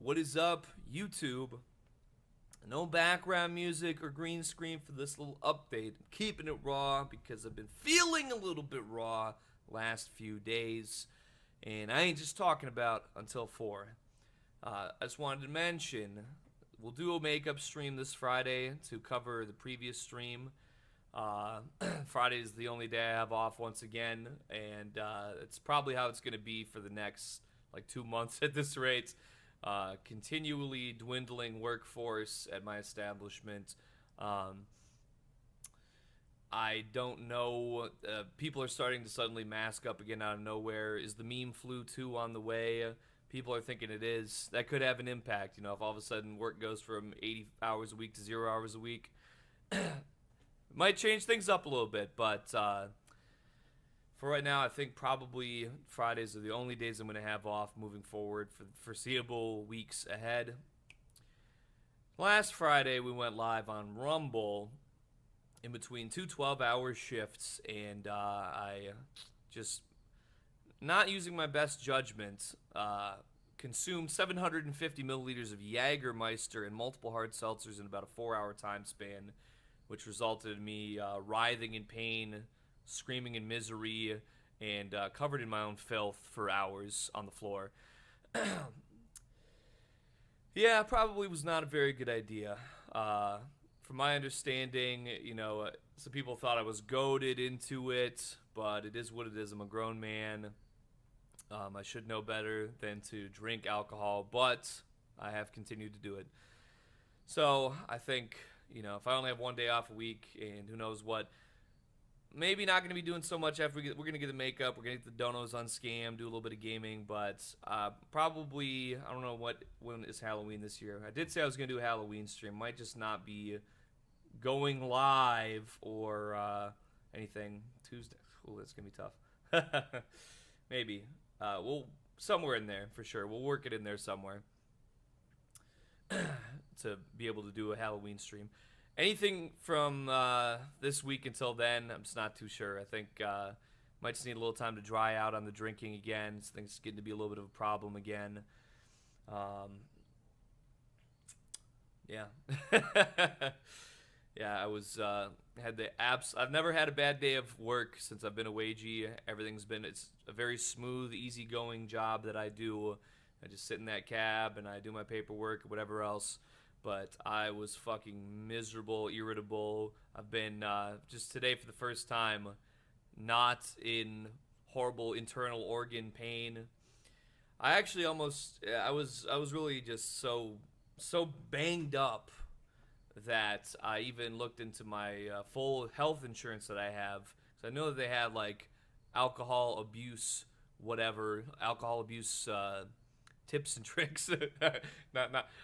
What is up, YouTube? No background music or green screen for this little update. I'm keeping it raw because I've been feeling a little bit raw last few days. And I ain't just talking about until 4. I just wanted to mention we'll do a makeup stream this Friday to cover the previous stream. Friday is the only day I have off once again, and it's probably how it's going to be for the next like 2 months at this rate. Continually dwindling workforce at my establishment. I don't know. People are starting to suddenly mask up again out of nowhere. Is the meme flu 2 on the way? People are thinking it is. That could have an impact. You know, if all of a sudden work goes from 80 hours a week to 0 hours a week, might change things up a little bit. But for right now, I think probably Fridays are the only days I'm going to have off moving forward for the foreseeable weeks ahead. Last Friday, we went live on Rumble in between two 12-hour shifts, and I just, not using my best judgment, consumed 750 milliliters of Jägermeister and multiple hard seltzers in about a 4-hour time span, which resulted in me writhing in pain, screaming in misery, and covered in my own filth for hours on the floor. Yeah, probably was not a very good idea. From my understanding, you know, some people thought I was goaded into it, but it is what it is. I'm a grown man. I should know better than to drink alcohol, but I have continued to do it. So I think, you know, if I only have one day off a week, and who knows what, maybe not going to be doing so much after we're going to get the makeup. We're going to get the donos unscammed, do a little bit of gaming, but probably, I don't know when is Halloween this year. I did say I was going to do a Halloween stream. Might just not be going live or anything Tuesday. Ooh, that's going to be tough. Maybe. We'll, somewhere in there, for sure. We'll work it in there somewhere to be able to do a Halloween stream. Anything from this week until then, I'm just not too sure. I think might just need a little time to dry out on the drinking again. I think it's getting to be a little bit of a problem again. Yeah. Yeah, I was had the apps. I've never had a bad day of work since I've been a wagey. It's a very smooth, easygoing job that I do. I just sit in that cab and I do my paperwork, whatever else. But I was fucking miserable, irritable. I've been just today for the first time not in horrible internal organ pain. I actually I was really just so banged up that I even looked into my full health insurance that I have. So I know that they had like alcohol abuse tips and tricks.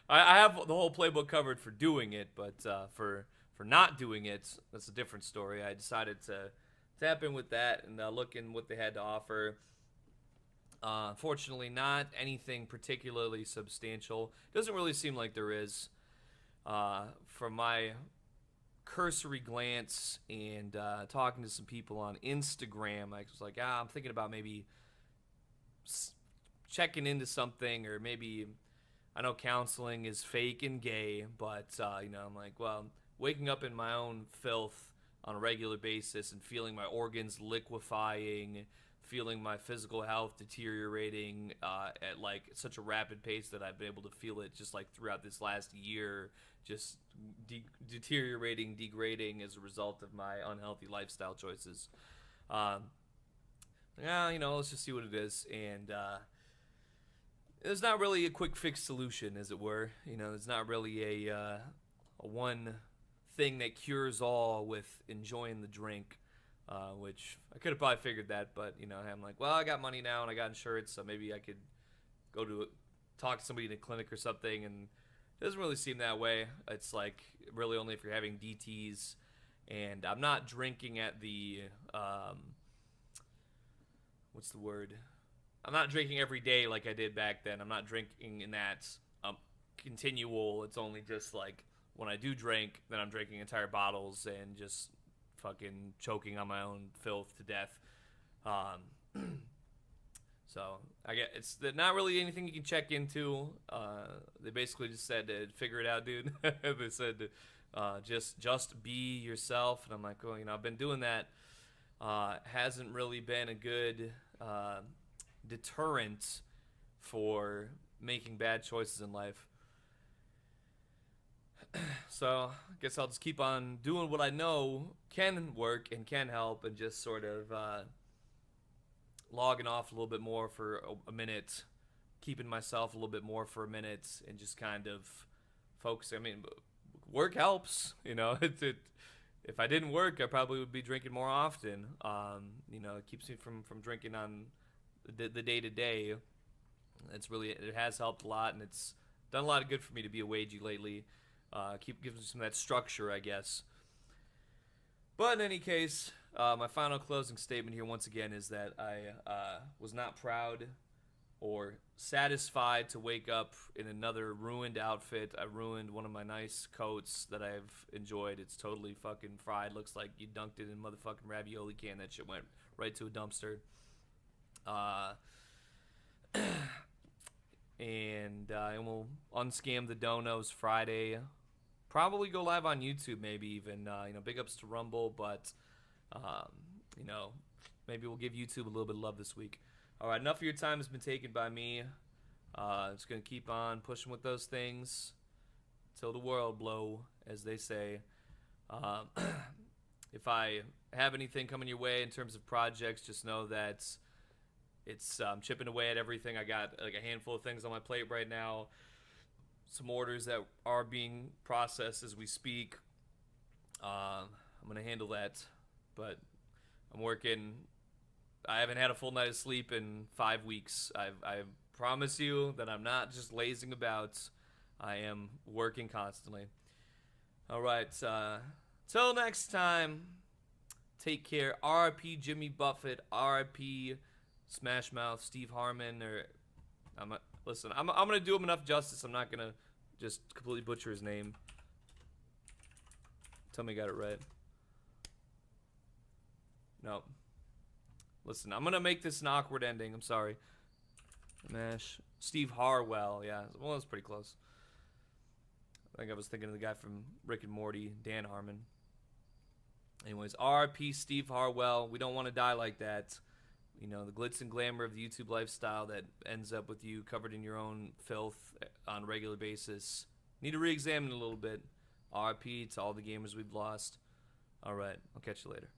I have the whole playbook covered for doing it, but for not doing it, that's a different story. I decided to tap in with that and look in what they had to offer. Unfortunately, not anything particularly substantial. Doesn't really seem like there is. From my cursory glance and talking to some people on Instagram, I was like, I'm thinking about maybe checking into something, or maybe, I know counseling is fake and gay, but you know, I'm like, well, waking up in my own filth on a regular basis and feeling my organs liquefying, feeling my physical health deteriorating at like such a rapid pace that I've been able to feel it just like throughout this last year, just deteriorating, degrading as a result of my unhealthy lifestyle choices. Yeah, you know, let's just see what it is. And there's not really a quick fix solution, as it were. You know, there's not really a one thing that cures all with enjoying the drink, which I could have probably figured that, but, you know, I'm like, well, I got money now and I got insurance, so maybe I could go to talk to somebody in a clinic or something, and it doesn't really seem that way. It's like really only if you're having DTs, and I'm not drinking at the, what's the word? I'm not drinking every day like I did back then. I'm not drinking in that continual. It's only just like when I do drink, then I'm drinking entire bottles and just fucking choking on my own filth to death. So I get it's not really anything you can check into. They basically just said to figure it out, dude. They said just be yourself, and I'm like, well, I've been doing that. Hasn't really been a good deterrent for making bad choices in life. So I guess I'll just keep on doing what I know can work and can help, and just sort of logging off a little bit more for a minute, keeping myself a little bit more for a minute, and just kind of focusing. I mean, work helps, if I didn't work, I probably would be drinking more often. It keeps me from drinking on the day to day. It has helped a lot, and it's done a lot of good for me to be a wagey lately. Keep giving some of that structure, I guess. But in any case, my final closing statement here, once again, is that I was not proud or satisfied to wake up in another ruined outfit. I ruined one of my nice coats that I've enjoyed. It's totally fucking fried. Looks like you dunked it in a motherfucking ravioli can. That shit went right to a dumpster. And we'll unscam the donos Friday. Probably go live on YouTube, maybe even. Big ups to Rumble, but maybe we'll give YouTube a little bit of love this week. All right, enough of your time has been taken by me. Just gonna keep on pushing with those things till the world blow, as they say. If I have anything coming your way in terms of projects, just know that it's chipping away at everything. I got like a handful of things on my plate right now. Some orders that are being processed as we speak. I'm gonna handle that, but I'm working. I haven't had a full night of sleep in 5 weeks. I promise you that I'm not just lazing about. I am working constantly. All right. Till next time. Take care. R.I.P. Jimmy Buffett. R.I.P. Smash Mouth. Steve Harmon. Listen, I'm gonna do him enough justice. I'm not gonna just completely butcher his name. Tell me I got it right. No. Listen, I'm gonna make this an awkward ending. I'm sorry. Smash. Steve Harwell. Yeah, well, that's pretty close. I think I was thinking of the guy from Rick and Morty, Dan Harmon. Anyways, R.I.P. Steve Harwell. We don't want to die like that. The glitz and glamour of the YouTube lifestyle that ends up with you covered in your own filth on a regular basis. Need to re-examine a little bit. R.I.P. to all the gamers we've lost. All right, I'll catch you later.